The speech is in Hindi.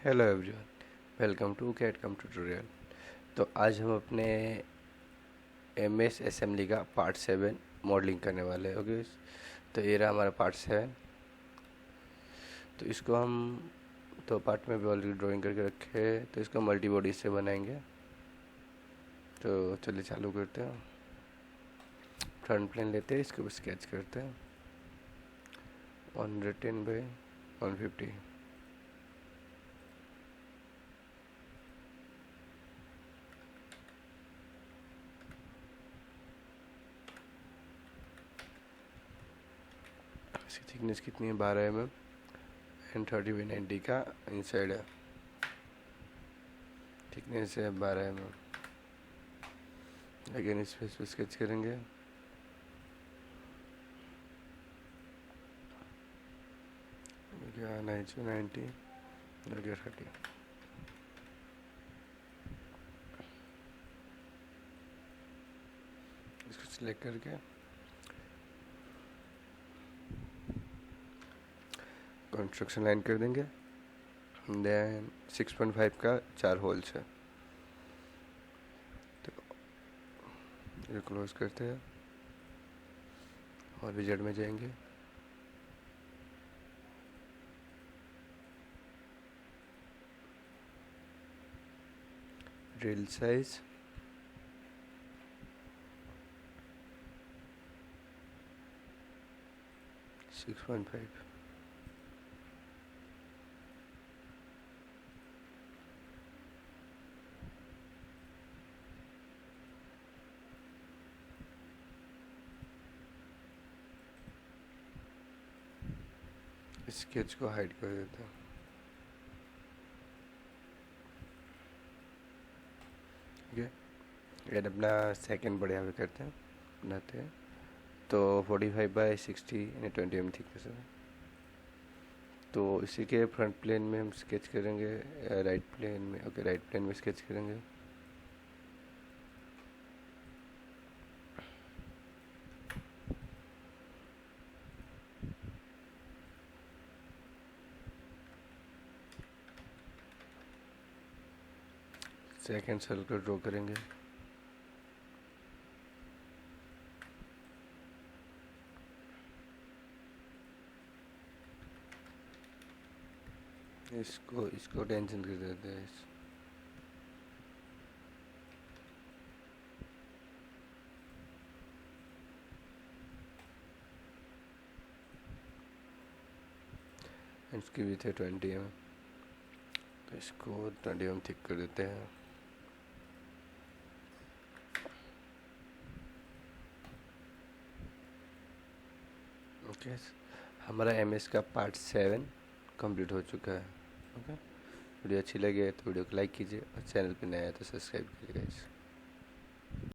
Hello everyone, welcome to CAD CAM tutorial. तो आज हम अपने एमएस असेंबली का पार्ट 7 मॉडलिंग करने वाले हैं। ओके, तो ये रहा हमारा पार्ट 7। तो इसको हम दो पार्ट में भी ऑलरेडी ड्राइंग करके रखे हैं, तो इसको मल्टी बॉडी से बनाएंगे। तो चलिए चालू करते हैं। फ्रंट प्लेन लेते हैं, इसके ऊपर स्केच करते हैं 110 by 150। इसकी थिकनेस कितनी है? 12 mm एंड 30 by 90 का इनसाइड है। थिकनेस है 12 mm। अगेन इस फेस पे स्केच करेंगे। क्या 90 लगे 30। इसको सिलेक्ट करके कंस्ट्रक्शन लाइन कर देंगे। देन 6.5 का 4 होल्स है, तो ये क्लोज करते हैं और विजेट में जाएंगे। Drill size 6.5। स्केच को हाइड कर देते हैं। ठीक है, ये अपना सेकंड बड़े यहाँ पे करते हैं, बनाते हैं। तो 45 by 60 यानी 20 mm थिकनेस है। तो इसी के फ्रंट प्लेन में हम स्केच करेंगे, राइट प्लेन में। ओके, राइट प्लेन में स्केच करेंगे। सेकंड सर्कल ड्रॉ करेंगे। इसको टेंशन कर देते हैं। इसकी भी थे 20 mm, तो इसको 20 mm थिक कर देते हैं। ओके, हमारा एमएस का पार्ट 7 कंप्लीट हो चुका है। ओके, वीडियो अच्छी लगे तो वीडियो को लाइक कीजिए और चैनल पे नया है तो सब्सक्राइब कीजिएगा।